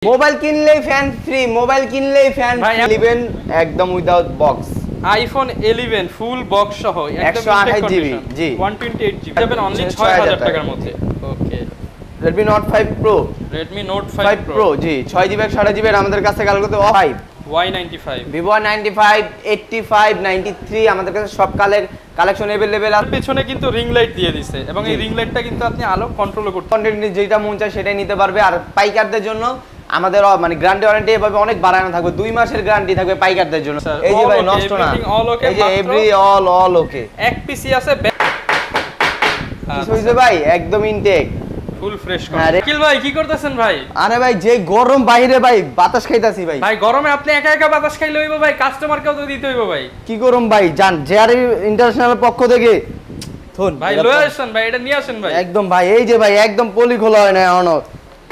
Mobile কিনলেই fan free, mobile কিনলেই fan 11 একদম without box. IPhone 11 full box সহ একদম 128 জিবি জি 128 জিবি যাবেন অনলি 6000 টাকার মধ্যে। Okay Redmi Note 5 Pro, Redmi Note 5 Pro জি 6 জিবি 128 জিবি আমাদের কাছে কালেক্ট করতে 5 Y95 Vivo Y95 85 93 আমাদের কাছে সব কালেকশন अवेलेबल আছে। পেছনে কিন্তু রিং লাইট দিয়ে দিয়েছে এবং এই রিং লাইটটা কিন্তু আপনি আলো কন্ট্রোল করতে কন্টেন্ট যেটা মন চায় সেটাই নিতে পারবে। আর পাইকারদের জন্য আমাদের মানে গ্যারান্টি ওয়ারেন্টি এভাবে অনেক বাড়ানো থাকবে, 2 মাসের গ্যারান্টি থাকবে পাইকারদের জন্য। এই যে ভাই নষ্ট না, এই যে এভরি অল ওকে। এক পিসি আছে কি হইছে ভাই একদম ইনটেক ফুল ফ্রেশ কিল ভাই কি করতেছেন ভাই? আরে ভাই যে গরম বাইরে ভাই বাতাস খাইতাছি ভাই। ভাই গরমে আপনি একা একা বাতাস খাইলে হইবো ভাই, কাস্টমারকেও তো দিতে হইবো ভাই। কি গরম ভাই জান জেআরই ইন্টারন্যাশনাল পক্ষ থেকে থুন ভাই লয়ে আসেন ভাই, এটা নিয়ে আসেন ভাই একদম ভাই। এই যে ভাই একদম পলি খোলা হয় না এখনো,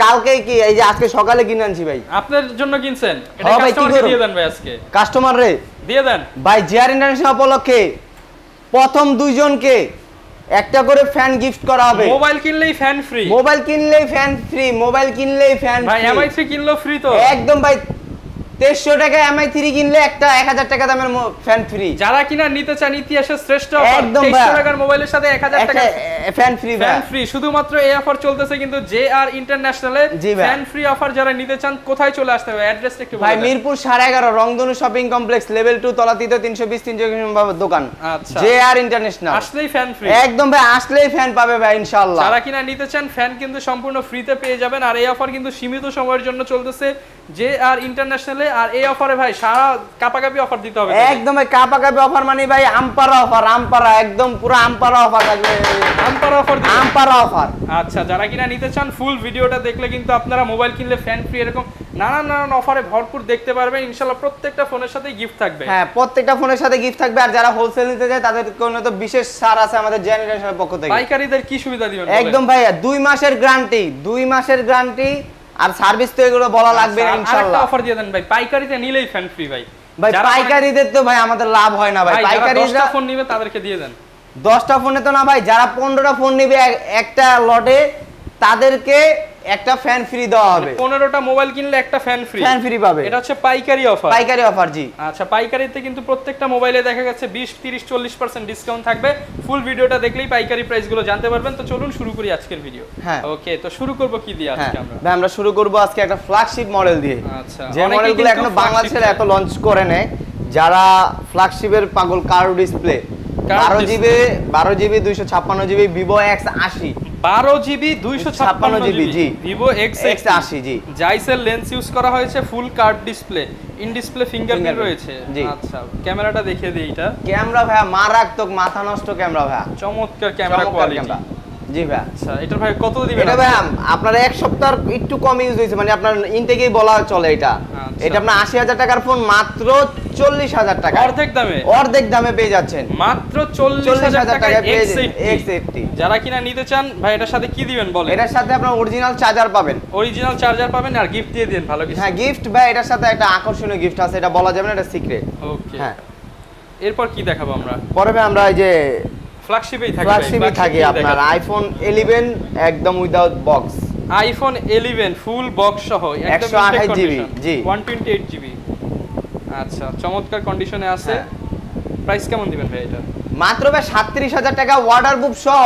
কালকে কি এই যে আজকে সকালে কিনে আনছি ভাই। আপনার জন্য কিনছেন, এটা কাস্টমারকে দিয়ে দেন ভাই আজকে। কাস্টমার রে দিয়ে দেন ভাই। জেআর ইন্টারন্যাশনাল উপলক্ষে প্রথম 2 জনকে একটা করে ফ্যান গিফট করা হবে। মোবাইল কিনলেই ফ্যান ফ্রি, মোবাইল কিনলেই ফ্যান ফ্রি, মোবাইল কিনলেই ফ্যান ভাই। MI3 কিনলো ফ্রি তো একদম ভাই। 2300 টাকা MI3 কিনলে একটা 1000 টাকা দামের ফ্যান ফ্রি। যারা কিনা নিতে চান ইতিহাসের শ্রেষ্ঠ অফার, 2300 টাকার মোবাইলের সাথে 1000 টাকা ফ্যান ফ্রি। ফ্যান ফ্রি শুধুমাত্র এই অফার চলতেছে কিন্তু জেআর ইন্টারন্যাশনালে। ফ্যান ফ্রি অফার যারা নিতে চান কোথায় চলে আসতে হবে অ্যাড্রেসটা একটু বলে দেন ভাই। মিরপুর 11.5 রংধনু শপিং কমপ্লেক্স লেভেল 2 তলা 320 3 দোকান। আচ্ছা জেআর ইন্টারন্যাশনাল আসলেই ফ্যান ফ্রি একদম ভাই, আসলেই ফ্যান পাবে ভাই ইনশাআল্লাহ। যারা কিনা নিতে চান ফ্যান কিন্তু সম্পূর্ণ ফ্রিতে পেয়ে যাবেন। আর এই অফার কিন্তু সীমিত সময়ের জন্য চলতেছে জেআর ইন্টারন্যাশনালে। আর এই অফারে ভাই সারা কাপাকাপি অফার দিতে হবে একদম ভাই। কাপাকাপি অফার মানে ভাই আমপারা অফার, আমপারা একদম পুরো আমপারা অফার থাকবে। আমপারা অফার, আমপারা অফার। আচ্ছা যারা কিনা নিতে চান ফুল ভিডিওটা দেখলে কিন্তু আপনারা মোবাইল কিনলে ফ্যান ফ্রি এরকম নানান অফারে ভরপুর দেখতে পারবেন ইনশাআল্লাহ। প্রত্যেকটা ফোনের সাথে গিফট থাকবে। হ্যাঁ প্রত্যেকটা ফোনের সাথে গিফট থাকবে। আর যারা হোলসেল নিতে চায় তাদের জন্য তো বিশেষ ছাড় আছে আমাদের জেনারেশনের পক্ষ থেকে। পাইকারিদের কি সুবিধা দিবেন? একদম ভাই 2 মাসের গ্যারান্টি, 2 মাসের গ্যারান্টি। আর সার্ভিস তো এগুলো বলা লাগবে না ইনশাআল্লাহ। আরেকটা অফার দিয়ে দেন ভাই, পাইকারিতে নিলেই ফ্যান ফ্রি ভাই। ভাই পাইকারিদের তো ভাই আমাদের লাভ হয় না ভাই। পাইকারিরা ফোন নিবে তাদেরকে দিয়ে দেন। 10টা ফোনে তো না ভাই, যারা 15টা ফোন নিবে একটা লটে তাদেরকে একটা ফ্যান ফ্রি দেওয়া হবে। 15টা মোবাইল কিনলে একটা ফ্যান ফ্রি পাবে। এটা হচ্ছে পাইকারি অফার, পাইকারি অফার জি। আচ্ছা পাইকারিতে কিন্তু প্রত্যেকটা মোবাইলে দেখা যাচ্ছে 20 30 40% ডিসকাউন্ট থাকবে। ফুল ভিডিওটা দেখলেই পাইকারি প্রাইস গুলো জানতে পারবেন। তো চলুন শুরু করি আজকের ভিডিও। হ্যাঁ ওকে তো শুরু করব কি দিয়ে আজকে আমরা? ভাই আমরা শুরু করব আজকে একটা ফ্ল্যাগশিপ মডেল দিয়ে। আচ্ছা যে মডেলগুলো এখনো বাংলাদেশে এত লঞ্চ করে নাই। যারা ফ্ল্যাগশিপের পাগল, curve display 12 GB 256 GB Vivo X80, 12 GB 256 GB জি Vivo X80 জি। জাইসেল লেন্স ইউজ করা হয়েছে, full curve display, in display fingerprint রয়েছে। আচ্ছা ক্যামেরাটা দেখিয়ে দিই। এটা ক্যামেরা ভাই মারাত্মক মাথা নষ্ট ক্যামেরা ভাই, চমৎকার ক্যামেরা কোয়ালিটি জি ভাই। আচ্ছা এটা ভাই কত দিবেন? এটা ভাই আপনার এক সপ্তাহ একটু কম ইউজ হইছে, মানে আপনার ইনটেকেই বলা চলে এটা। এটা আপনার 80,000 টাকার ফোন মাত্র 40,000 টাকা, অর্ধেক দামে পেয়ে যাচ্ছেন। মাত্র 40,000 টাকায় X80। যারা কিনা নিতে চান ভাই এটার সাথে কি দিবেন বলেন? এটার সাথে আপনার অরিজিনাল চার্জার পাবেন, আর গিফট দিয়ে দেন ভালো কিছু। হ্যাঁ গিফট ভাই এটার সাথে একটা আকর্ষণীয় গিফট আছে, এটা বলা যাবে না, এটা সিক্রেট। ওকে হ্যাঁ এরপর কি দেখাবো আমরা? পরে আমরা এই যে ফ্ল্যাগশিপই থাকে আপনার আইফোন 11 একদম without box. IPhone 11 full box সহ একদম 128 জিবি জি 128 জিবি। আচ্ছা চমৎকার কন্ডিশনে আছে। প্রাইস কেমন দিবেন ভাই এটা? মাত্র ভাই 37,000 টাকা ওয়াটারপ্রুফ সহ,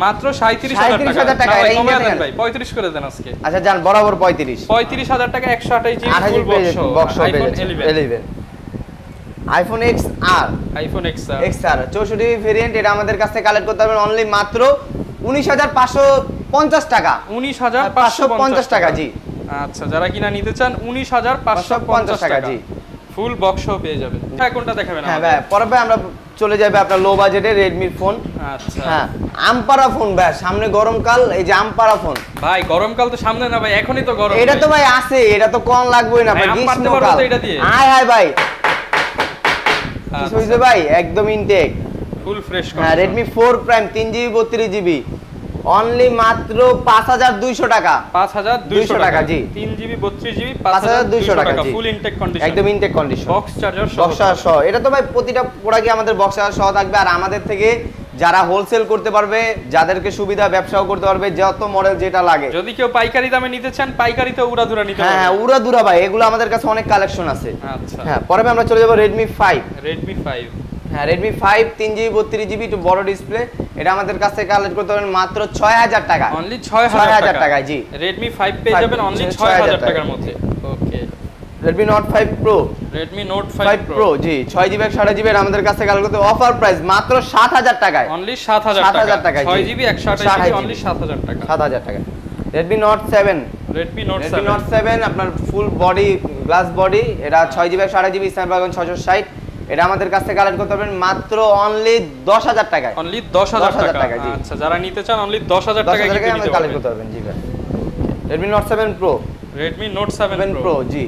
মাত্র 37,000 টাকা। কমিয়ে দেন ভাই 35 করে দেন আজকে। আচ্ছা জান বরাবর 35,000 টাকা 128 জিবি ফুল বক্স সহ iPhone 11 iPhone XR 64 GB variant. এটা আমাদের কাছে কালেক্ট করতে পারবেন অনলি মাত্র 19,550 টাকা, 19,550 টাকা জি। আচ্ছা যারা কিনা নিতে চান 19,550 টাকা জি ফুল বক্স সহ পেয়ে যাবেন। হ্যাঁ কোনটা দেখাবেন? হ্যাঁ ভাই পরে ভাই আমরা চলে যাবে আপনার লো বাজেটে রেডমি ফোন। আচ্ছা হ্যাঁ আমপারা ফোন ভাই, সামনে গরমকাল, এই যে আমপারা ফোন। ভাই গরমকাল তো সামনে না ভাই, এখনই তো গরম। এটা তো ভাই আছে, এটা তো কোন লাগবেই না ভাই, গ্রীষ্মকাল। হাই ভাই কি হইছে ভাই একদম ইনটেক ফুল ফ্রেশ। হ্যাঁ Redmi 4 Prime 3GB 32GB only মাত্র 5,200 টাকা, 5,200 টাকা জি। 3GB 32GB 5,200 টাকা ফুল ইনটেক কন্ডিশন, একদম ইনটেক কন্ডিশন, বক্স চার্জার সহ। এটা তো ভাই প্রতিটা প্রোডাক্টে আমাদের বক্স চার্জার সহ থাকবে। আর আমাদের থেকে যারা হোলসেল করতে পারবে, যাদেরকে সুবিধা ব্যবসাও করতে পারবে, যত মডেল যেটা লাগে। যদি কেউ পাইকারি দামে নিতে চান, পাইকারিতে উড়াধুরা নিতে পারবেন। হ্যাঁ উড়াধুরা ভাই, এগুলো আমাদের কাছে অনেক কালেকশন আছে। আচ্ছা হ্যাঁ, পরে আমরা চলে যাব Redmi 5। Redmi 5, হ্যাঁ Redmi 5 3GB 32GB একটু বড় ডিসপ্লে, এটা আমাদের কাছ থেকে কালেক্ট করতে পারবেন মাত্র 6000 টাকা। অনলি 6000 টাকায়। জি, Redmi 5 পেয়ে যাবেন অনলি 6000 টাকার মধ্যে। Okay, Redmi Note 5 Pro, Redmi Note 5 Pro, জি 6GB 128GB এর আমাদের কাছ থেকে কালেক্ট করতে অফার প্রাইস মাত্র 7000 টাকায়। অনলি 7000 টাকা। 6GB 128GB অনলি 7000 টাকা। 7000 টাকা। Redmi Note 7, Redmi Note 7 আপনার ফুল বডি গ্লাস বডি, এটা 6GB 128GB Snapdragon 660, এটা আমাদের কাছ থেকে কালেক্ট করতে পারবেন মাত্র অনলি 10000 টাকায়। অনলি 10000 টাকা। জি। আচ্ছা, যারা নিতে চান অনলি 10000 টাকায় কিন্তু আমাদের কালেক্ট করতে পারবেন। জি ভাই, Redmi Note 7 Pro, Redmi Note 7 Pro, জি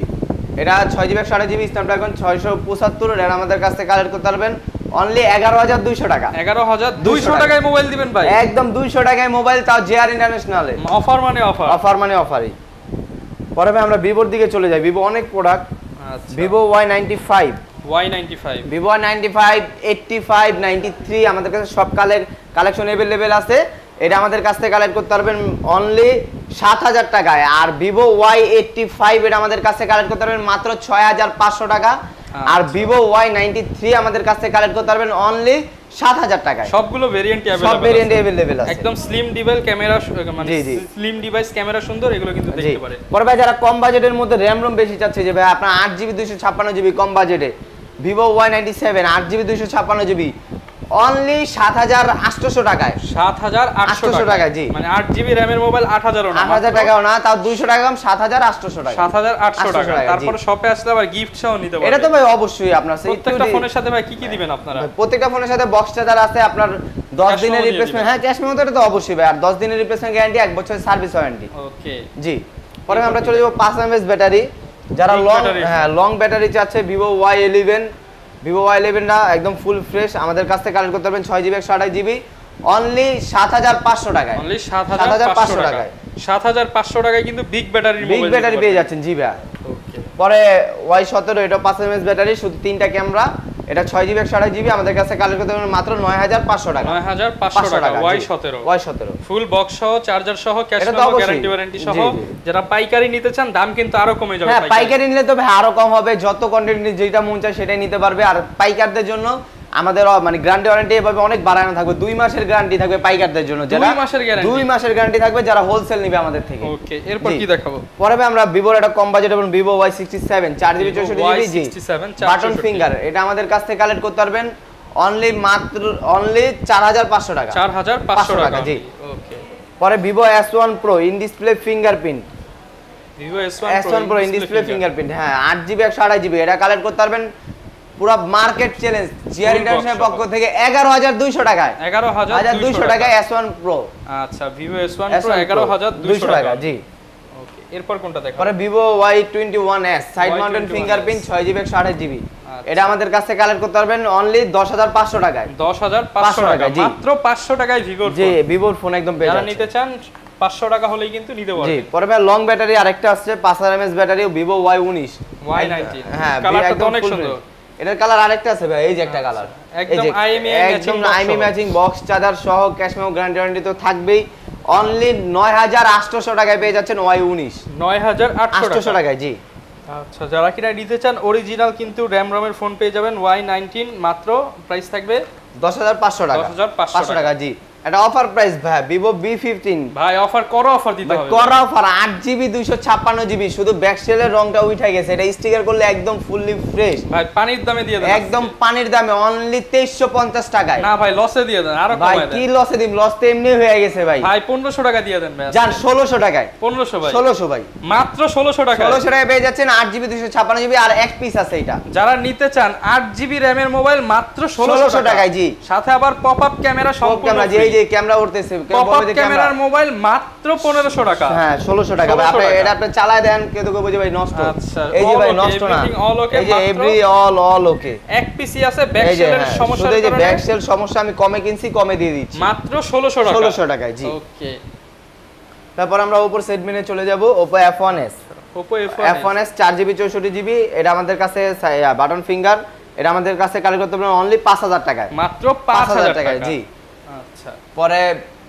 এটা 6GB 128GB Snapdragon 675, এটা আমাদের কাছ থেকে কালেক্ট করতে পারবেন অনলি 11200 টাকা। 11200 টাকায় মোবাইল দিবেন ভাই? একদম 200 টাকায় মোবাইল, তাও JR ইন্টারন্যাশনালে। অফার মানে অফার, অফার মানে অফারই। পরে ভাই আমরা ভিভোর দিকে চলে যাই। ভিভো অনেক প্রোডাক্ট। আচ্ছা, ভিভো Y95, ভিভো Y95 85 93 আমাদের কাছে সব কালেকশন अवेलेबल আছে। এটা আমাদের কাছ থেকে কালেক্ট করতে পারবেন অনলি 7000 টাকায়। আর ভিভো Y85 এটা আমাদের কাছে কালেক্ট করতে পারবেন মাত্র 6500 টাকা। আর ভিভো Y93 আমাদের কাছ থেকে কালেক্ট করতে পারবেন অনলি 7000 টাকায়। সবগুলো ভেরিয়েন্টই अवेलेबल, সব ভেরিয়েন্ট अवेलेबल আছে। একদম স্লিম ডিভাইস ক্যামেরা, মানে স্লিম ডিভাইস ক্যামেরা সুন্দর, এগুলো কিন্তু দেখতে পারে। পরে ভাই যারা কম বাজেটের মধ্যে র‍্যাম রম বেশি চাচ্ছে, যে ভাই আপনার 8GB 256GB কম বাজেটে, Vivo Y97 8GB 256GB only 7800 টাকায়। 7800 টাকা। জি, মানে 8GB RAM এর মোবাইল 8000 না, 8000 টাকাও না, তাও 200 টাকা কম, 7800 টাকা। 7800 টাকা। তারপর শপে আসলে আবার গিফট সহ নিতে পারবেন। এটা তো ভাই অবশ্যই আপনার প্রত্যেকটা ফোনের সাথে ভাই কি কি দিবেন আপনারা? প্রত্যেকটা ফোনের সাথে বক্স চার্জার আছে, আপনার 10 দিনের রিপ্লেসমেন্ট। হ্যাঁ, ক্যাশ মেমো তো অবশ্যই ভাই, আর 10 দিনের রিপ্লেসমেন্ট গ্যারান্টি, 1 বছরের সার্ভিস ওয়ারেন্টি। ওকে, জি। পরে আমরা চলে যাব 5 mAh ব্যাটারি, যারা লং ব্যাটারি চাচ্ছে, ভিভো Y11 না একদম ফুল ফ্রেশ, আমাদের কাছ থেকে কালেক্ট করতে পারবেন 6GB 128GB অনলি 7500 টাকায়। অনলি 7500 টাকায়। 7500 টাকায় কিন্তু বিগ ব্যাটারি পেয়ে যাচ্ছেন। জি ভাই। ওকে, পরে Y17 এটা 5 mAh ব্যাটারি, শুধু 3টা ক্যামেরা, এটা 6GB 128GB আমাদের কাছে কালেক্ট করতে পারবেন মাত্র 9500 টাকা। 9500 টাকা। Y17 ফুল বক্স সহ, চার্জার সহ, ক্যাশ মেমো গ্যারান্টি সহ। যারা পাইকারি নিতে চান দাম কিন্তু আরো কমে যাবে। হ্যাঁ, পাইকারি নিলে তো ভাই আরো কম হবে, যত কোয়ান্টিটি যেটা মন চায় সেটাই নিতে পারবে। আর পাইকারদের জন্য আমাদের মানে গ্যারান্টি ওয়ারেন্টি এভাবে অনেক বাড়ানো থাকবে। 2 মাসের গ্যারান্টি থাকবে পাইকারদের জন্য, যারা 2 মাসের গ্যারান্টি থাকবে যারা হোলসেল নেবে আমাদের থেকে। ওকে, এরপর কি দেখাবো? পরে আমরা ভিভোর একটা কম বাজেট এবং ভিভো Y67 4GB 64GB জি বাটন ফিঙ্গার, এটা আমাদের কাছ থেকে কালেক্ট করতে পারবেন অনলি 4500 টাকা। 4500 টাকা। জি। ওকে, পরে Vivo S1 Pro in display fingerprint, Vivo S1 Pro in display fingerprint, হ্যাঁ 8GB 128GB এটা কালেক্ট করতে পারবেন পুরো মার্কেট চ্যালেঞ্জ জিআর ইন্টারন্যাশনাল পক্ষ থেকে 11200 টাকায়। 11200 টাকায় S1 Pro। আচ্ছা, ভিভো S1 Pro 11200 টাকা। জি। ওকে, এরপর কোনটা দেখাবো? পরে Vivo Y21s side mountain fingerprint 6GB 128GB এটা আমাদের কাছ থেকে কালেক্ট করতে পারবেন অনলি 10500 টাকায়। 10500 টাকা, মাত্র 500 টাকায় ভিভোর ফোন। জি, ভিভোর ফোন একদম পেয়ে যাবেন। যারা নিতে চান 500 টাকা হলেই কিন্তু নিতে পারবেন। জি। পরে ভাই লং ব্যাটারি আরেকটা আছে 5000 mAh ব্যাটারি, ভিভো Y19। হ্যাঁ, কালারটা অনেক সুন্দর। এটার কালার আরেকটা আছে ভাই, এই যে একটা কালার, একদম আইএমই ম্যাচিং বক্স চার্জার সহ, ক্যাশ মেমো গ্যারান্টি তো থাকবেই। অনলি 9800 টাকায় পেয়ে যাচ্ছেন Y19। 9800 টাকায়। জি। আচ্ছা, যারা কিনা নিতে চান অরিজিনাল কিন্তু র‍্যাম রমের ফোন পেয়ে যাবেন Y19, মাত্র প্রাইস থাকবে 10500 টাকা। 10500 টাকা। জি। এটা অফার প্রাইস ভাই, ভিভো B15 ভাই অফার করো, অফার দিতে হবে। করো অফার 8GB 256GB, শুধু ব্যাক সেলের রংটা উঠে গেছে, এটা স্টিকার করলে একদম ফুললি ফ্রেশ ভাই। পানির দামে দিয়ে দেন, একদম পানির দামে অনলি 2350 টাকায়। না ভাই, লসে দিয়ে দেন, আরো কমায় দেন। ভাই কি লসে দিম, লস তো এমনি হয়ে গেছে ভাই। ভাই 1500 টাকা দিয়ে দেন ভাই। জান 1600 টাকায়। 1500 ভাই, 1600 ভাই, মাত্র 1600 টাকা। 1600 টাকায় পেয়ে যাচ্ছেন 8GB 256GB আর এক পিস আছে এটা। যারা নিতে চান 8GB RAM এর মোবাইল মাত্র 1600 টাকায়। জি। সাথে আবার পপআপ ক্যামেরা সম্পূর্ণ ফ্রি। এই যে ক্যামেরা উঠতেছে, পপআপ ক্যামেরার মোবাইল মাত্র 1500 টাকা। হ্যাঁ 1600 টাকা ভাই। আপনি এটা আপনি চালায় দেন, কেউ তো কইবে ভাই নষ্ট। আচ্ছা, এই যে ভাই নষ্ট না, এই যে এভরি অল ওকে। এক পিসি আছে, ব্যাক সেলের সমস্যা, এই যে ব্যাক সেল সমস্যা আমি কমে কিনছি, কমে দিয়ে দিচ্ছি মাত্র 1600 টাকা। 1600 টাকায়। জি। ওকে, তারপর আমরা উপর সেগমেন্টে চলে যাব। Oppo F1s, Oppo F1s 4GB 64GB এটা আমাদের কাছে বাটন ফিঙ্গার, এটা আমাদের কাছে কালেক্ট করতে পারবেন অনলি 5000 টাকায়। মাত্র 5000 টাকায়। জি। আচ্ছা পরে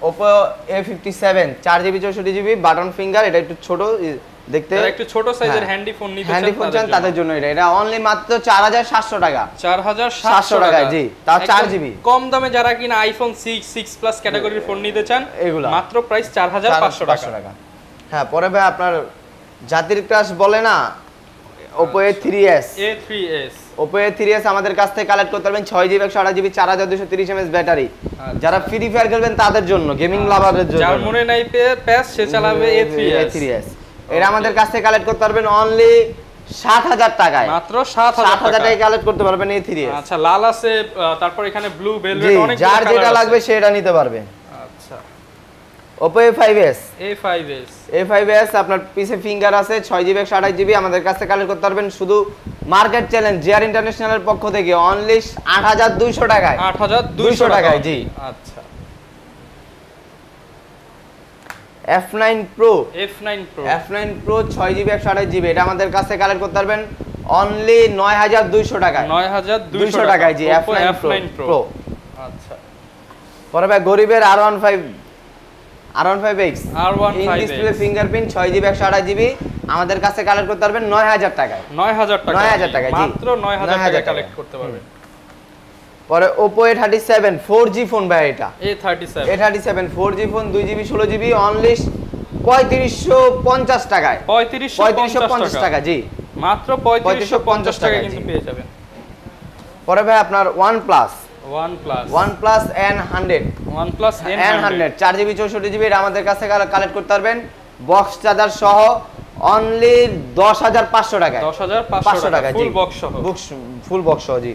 Oppo A57 4GB 64GB button finger, এটা একটু ছোট দেখতে, যারা একটু ছোট সাইজের হ্যান্ডি ফোন নিতে চান তাদের জন্য এটা অনলি মাত্র 4700 টাকা। 4700 টাকা জি, তাও 4GB। কম দামে যারা কিনা আইফোন 6 প্লাস ক্যাটাগরির ফোন নিতে চান এগুলা মাত্র প্রাইস 4500 টাকা। হ্যাঁ, পরে ভাই আপনার জাতির ক্রাশ বলে না, Oppo A3s Oppo A3s আমাদের কাছ থেকে কালেক্ট করতে পারবেন 6GB 128GB 4230 mAh ব্যাটারি। যারা ফ্রি ফায়ার খেলবেন তাদের জন্য, গেমিং লাভারদের জন্য, যার মনে নাই প্যাস সে চালাবে A3s। এরা আমাদের কাছ থেকে কালেক্ট করতে পারবেন অনলি 7000 টাকায়, মাত্র 7000 টাকায় কালেক্ট করতে পারবেন A3s। আচ্ছা, লাল আছে, তারপর এখানে ব্লু ভেলভেট, অনেক যার যেটা লাগবে সেটা নিতে পারবে। আচ্ছা, Oppo A5s আপনার পিছে ফিঙ্গার আছে, 6GB 128GB আমাদের কাছে কালেক্ট করতে পারবেন শুধু মার্কেট চ্যালেঞ্জ জিআর ইন্টারন্যাশনালের পক্ষ থেকে অনলি 8200 টাকায়। 8200 টাকায় জি। আচ্ছা, F9 Pro 6GB 128GB এটা আমাদের কাছে কালেক্ট করতে পারবেন অনলি 9200 টাকায়। 9200 টাকায় জি, F9 Pro। আচ্ছা, পরে ভাই গরিবের R15X in display fingerprint 6GB 128GB আমাদের কাছে কালেক্ট করতে পারবেন 9000 টাকায়। 9000 টাকা জি, মাত্র 9000 টাকায় কালেক্ট করতে পারবেন। পরে Oppo A37 4G ফোন ভাই, এটা A37 4G phone 2GB 16GB only 3550 টাকায়। 3550 টাকা জি, মাত্র 3550 টাকায় কিন্তু পেয়ে যাবেন। পরে ভাই আপনার OnePlus N100 4GB 64GB এটা আমাদের কাছে কালেক্ট করতে পারবেন বক্স চার্জার সহ অনলি 10500 টাকায়। 10500 টাকা ফুল বক্স সহ, ফুল বক্স সহ জি।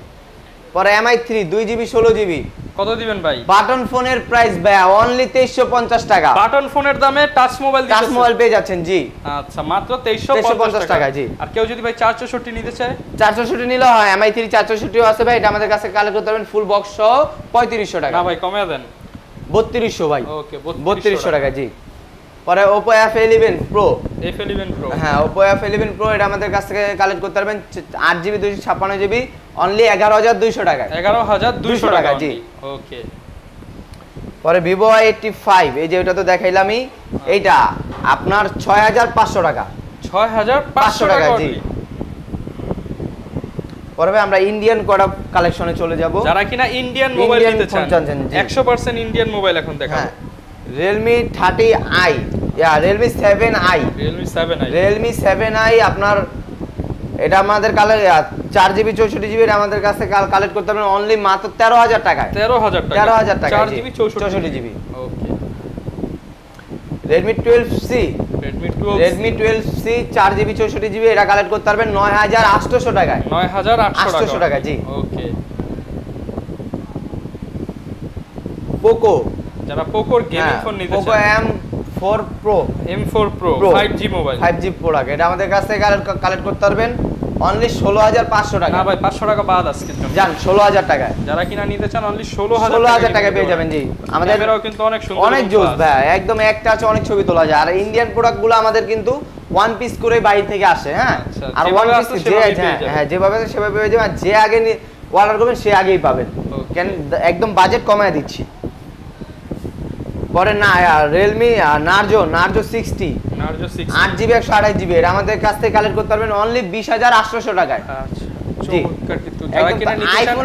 পরে MI3 2GB 16GB কত দিবেন ভাই? বাটন ফোনের প্রাইস ভাই অনলি 2350 টাকা। বাটন ফোনের দামে টাচ মোবাইল পেয়ে যাচ্ছেন জি। আচ্ছা, মাত্র 2350 টাকা জি। আর কেউ যদি ভাই 464 নিতে চায়, 464 নিলে হয়, MI3 464ও আছে ভাই, এটা আমাদের কাছে কালেক্ট করতে পারবেন ফুল বক্স সহ 3500 টাকা। না ভাই, কমে দেন, 3200 ভাই। ওকে, 3200 টাকা জি। পরে Oppo F11 Pro হ্যাঁ, Oppo F11 Pro এটা আমাদের কাছ থেকে কালেক্ট করতে পারবেন 8GB 256GB অনলি 11200 টাকায়। 11200 টাকা জি। ওকে। পরে Vivo Y85 এই যে ওটা তো দেখাইলামই, এইটা আপনার 6500 টাকা। 6500 টাকা জি। পরে ভাই আমরা ইন্ডিয়ান কড়া কালেকশনে চলে যাব। যারা কিনা ইন্ডিয়ান মোবাইল নিতে চান 100% ইন্ডিয়ান মোবাইল এখন দেখাবো। Realme 30i Realme 7i Realme 7i আপনার এটা আমাদের 4GB 64GB আমাদের কাছে কালেক্ট করতে পারবেন অনলি মাত্র 13000 টাকায়। 13000 টাকা 4GB 64GB ওকে। Redmi 12C 4GB 64GB এটা কালেক্ট করতে পারবেন 9800 টাকায়। 9800 টাকা জি। ওকে। Poco যারা পোকোর গেমিং ফোন নিতে চান, Poco M4 Pro 5G mobile, 5G product এটা আমাদের কাছ থেকে কালেক্ট করতে পারবেন অনলি 16500 টাকা। না ভাই, 500 টাকা বাদ আজকে জান 16000 টাকায়। যারা কিনা নিতে চান অনলি 16000 টাকা পেয়ে যাবেন জি। আমাদের ক্যামেরাও কিন্তু অনেক সুন্দর, অনেক জোস ভাই, একদম একটা আছে, অনেক ছবি তোলা যায়। আর ইন্ডিয়ান প্রোডাক্টগুলো আমাদের কিন্তু ওয়ান পিস করে বাইরে থেকে আসে। হ্যাঁ, আর ওয়ান পিস যেভাবে সেভাবে পেয়ে যাবেন। যে আগে অর্ডার করবেন সে আগেই পাবেন, কেন একদম বাজেট কমায় দিচ্ছি। পরে না Realme Narzo 60 8GB 128GB এটা আমাদের কাছ থেকে কালেক্ট করতে পারবেন অনলি 20800 টাকায়। আচ্ছা, চমৎকার। কিন্তু যারা কিনা নিতে চান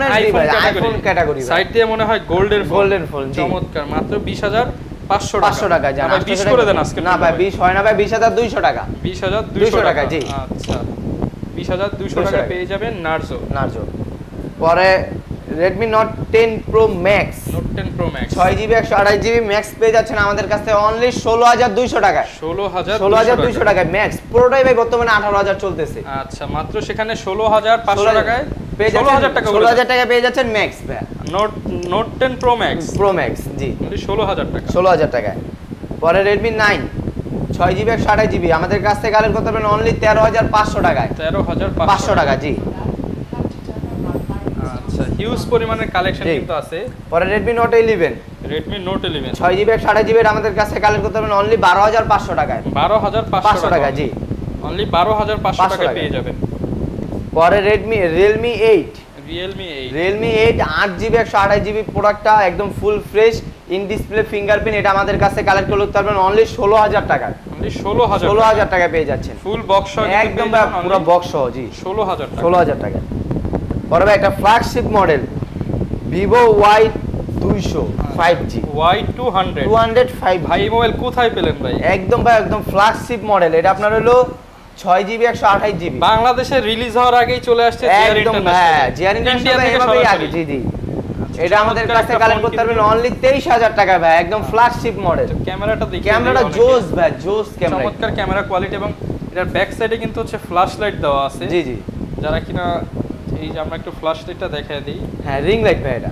আইফোন ক্যাটাগরি, সাইড দিয়ে মনে হয় গোল্ডেন ফোন চমৎকার, মাত্র 20500 টাকা। জানা 20 করে দেন আজকে। না ভাই 20 হয় না ভাই, 20200 টাকা। 20200 টাকা জি। আচ্ছা, 20200 টাকা পেয়ে যাবেন নার্জো। পরে Redmi Note 10 Pro Max 6GB 128GB Max পেয়ে যাচ্ছেন আমাদের কাছে অনলি 16200 টাকায়। 16200 টাকায় Max পুরোটাই ভাই বর্তমানে 18000 চলতেছে। আচ্ছা, মাত্র সেখানে 16500 টাকায় পেয়ে যাচ্ছেন 16000 টাকা পেয়ে যাচ্ছেন Max ভাই। Note 10 Pro Max জি, অনলি 16000 টাকা। 16000 টাকায়। পরে Redmi 9 6GB 128GB আমাদের কাছ থেকে কালেক্ট করতে পারবেন অনলি 13500 টাকায়। 13500 টাকা জি। আচ্ছা, হিউজ পরিমাণের কালেকশন কিন্তু আছে। পরে Redmi Note 11 6GB 128GB আমাদের কাছে কালেক্ট করতে পারবেন অনলি 12500 টাকায়। 12500 টাকা জি, অনলি 12500 টাকায় পেয়ে যাবেন। পরে Realme Realme 8 8GB 128GB প্রোডাক্টটা একদম full fresh in display fingerprint. এটা আমাদের কাছে কালেক্ট করতে পারবেন অনলি 16000 টাকায়। অনলি 16000 টাকায় পেয়ে যাচ্ছেন ফুল বক্স সহ একদম পুরো বক্স সহ জি 16000 টাকা। 16000 টাকা। পরে ভাই একটা flagship model Vivo Y200 5G Y200 205 ভাই এই মোবাইল কোথায় পেলেন ভাই? একদম ভাই একদম ফ্ল্যাগশিপ মডেল। এটা আপনার হলো 6GB 128GB বাংলাদেশে রিলিজ হওয়ার আগেই চলে আসছে জিআর একদম ইন্টারন্যাশনাল। হ্যাঁ জিআর ইন্টারন্যাশনাল এভাবেই আগে জি জি। এটা আমাদের কাছে কালেক্ট করতে পারবেন অনলি 23000 টাকা ভাই একদম ফ্ল্যাগশিপ মডেল। ক্যামেরাটা দেখি, ক্যামেরাটা জোস ভাই জোস ক্যামেরা, চমৎকার ক্যামেরা কোয়ালিটি এবং এটার ব্যাক সাইডে কিন্তু হচ্ছে ফ্ল্যাশ লাইট দেওয়া আছে। জি জি যারা কিনা এই যে আমরা একটু ফ্ল্যাশ লাইটটা দেখায় দিই। হ্যাঁ রিং লাইট ভাই এটা,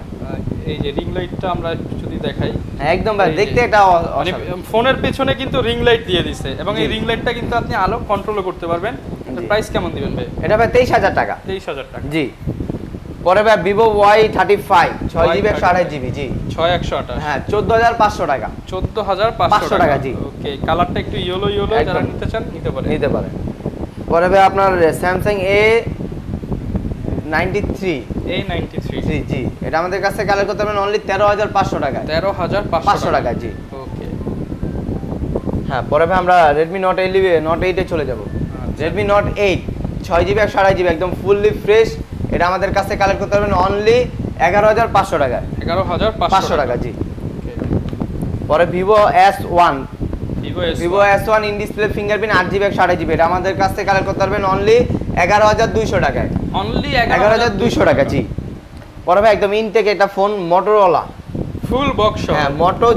এই যে রিং লাইটটা আমরা একটু যদি দেখাই হ্যাঁ একদম ভাই দেখতে এটা মানে ফোনের পেছনে কিন্তু রিং লাইট দিয়ে দিছে এবং এই রিং লাইটটা কিন্তু আপনি আলো কন্ট্রোল করতে পারবেন। এর প্রাইস কেমন দিবেন ভাই? এটা ভাই 23000 টাকা। 23000 টাকা জি। পরে ভাই Vivo Y35 6GB 128GB জি 6128 হ্যাঁ 14500 টাকা। 14500 টাকা জি। ওকে কালারটা একটু ইয়েলো যারা নিতে চান নিতে পারেন। পরে ভাই আপনার Samsung A93 A93 জি এটা আমাদের কাছে কালেক্ট করতে পারবেন অনলি 13500 টাকা। 13500 টাকা জি। ওকে হ্যাঁ পরে ভাই আমরা Redmi Note 8 এ চলে যাব। Redmi Note 8 6GB 128GB একদম ফুললি ফ্রেশ। এটা আমাদের কাছে কালেক্ট করতে পারবেন অনলি 11500 টাকা। 11500 টাকা জি। পরে Vivo S1 in display fingerprint 8GB 128GB এটা আমাদের কাছে কালেক্ট করতে পারবেন অনলি 11200 টাকায়। অনলি 11200 টাকা জি। পরে ভাই একদম ইনটেক এটা ফোন Motorola ফুল বক্স হ্যাঁ Moto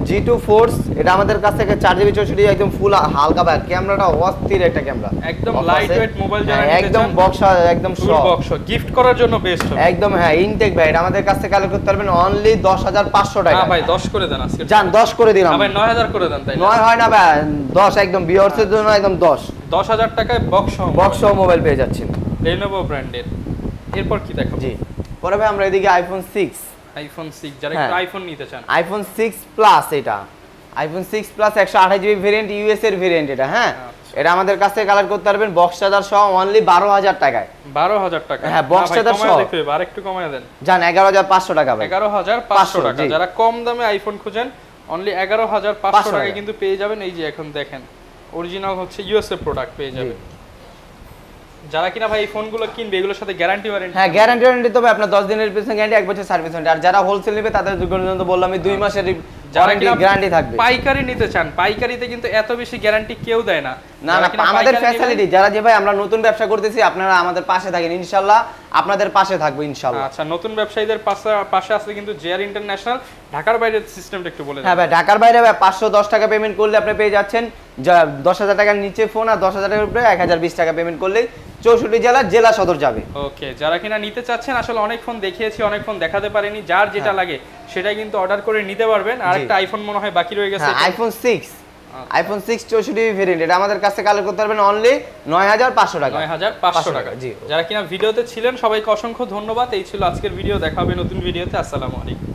G2 Force এটা আমাদের কাছ থেকে 4GB 64GB একদম ফুল হালকা ভাই ক্যামেরাটা অস্থির একটা ক্যামেরা একদম লাইট ওয়েট মোবাইল যারা নিতে চান একদম বক্স একদম ফুল বক্স গিফট করার জন্য বেস্ট হবে একদম হ্যাঁ ইনটেক ভাই এটা আমাদের কাছ থেকে কালেক্ট করতে পারবেন অনলি 10500 টাকা। না ভাই 10 করে দেন আজকে জান 10 করে দিলাম। না ভাই 9000 করে দেন তাই 9 হয় না ভাই 10 একদম ভিউয়ার্সের জন্য একদম 10000 টাকায় বক্স সহ মোবাইল পেয়ে যাচ্ছেন Lenovo ব্র্যান্ডের। এরপর কি দেখাবো? জি পরে ভাই আমরা এদিকে iPhone 6 যারা একটু আইফোন নিতে চান iPhone 6 Plus এটা iPhone 6 Plus 128GB variant US এর ভেরিয়েন্ট এটা হ্যাঁ এটা আমাদের কাছে কালার করতে পারবেন বক্স চার্জার সহ অনলি 12000 টাকায়। 12000 টাকা হ্যাঁ বক্স চার্জার সহ আর একটু কমায় দেন জান 11500 টাকা ভাই 11500 টাকা। যারা কম দামে আইফোন খুঁজেন অনলি 11500 টাকায় কিন্তু পেয়ে যাবেন। এই যে এখন দেখেন অরিজিনাল হচ্ছে ইউএস এর প্রোডাক্ট পেয়ে যাবেন। যারা কিনা ভাই এই ফোনগুলো কিনবে এগুলোর সাথে গ্যারান্টি ওয়ারেন্টি হ্যাঁ গ্যারান্টি তবে আপনার 10 দিনের রিপ্লেসমেন্ট গ্যারান্টি 1 বছর সার্ভিস ওয়ারেন্টি। আর যারা হোলসেল নেবে তাদের জন্য বললাম আমি 2 মাসের গ্যারান্টি থাকবে। পাইকারি নিতে চান পাইকারিতে কিন্তু এত বেশি গ্যারান্টি কেউ দেয় না। না আমাদের ফ্যাসিলিটি যারা যে ভাই আমরা নতুন ব্যবসা করতেছি আপনারা আমাদের পাশে থাকেন ইনশাআল্লাহ আপনাদের পাশে থাকবো ইনশাআল্লাহ। আচ্ছা নতুন ব্যবসায়ীদের পাশে আছে কিন্তু জিআর ইন্টারন্যাশনাল। ঢাকার বাইরের সিস্টেমটা একটু বলে দেন। হ্যাঁ ভাই ঢাকার বাইরে 510 টাকা পেমেন্ট করলে আপনি পেয়ে যাচ্ছেন 10000 টাকার নিচে ফোন আর 10000 টাকার উপরে 1020 টাকা পেমেন্ট করলে 64 জেলা সদর যাবে। ওকে যারা কিনা নিতে চাচ্ছেন আসলে অনেক ফোন দেখিয়েছি অনেক ফোন দেখাতে পারিনি যার যেটা লাগে সেটাই কিন্তু অর্ডার করে নিতে পারবেন। আর একটা আইফোন মনে হয় বাকি রয়ে গেছে iPhone 6 64GB ভেরিয়েন্ট এটা আমাদের কাছে কালেক্ট করতে পারবেন অনলি 9500 টাকা। 9500 টাকা জি। যারা কিনা ভিডিওতে ছিলেন সবাইকে অসংখ্য ধন্যবাদ। এই ছিল আজকের ভিডিও, দেখা হবে নতুন ভিডিওতে। আসসালামু আলাইকুম।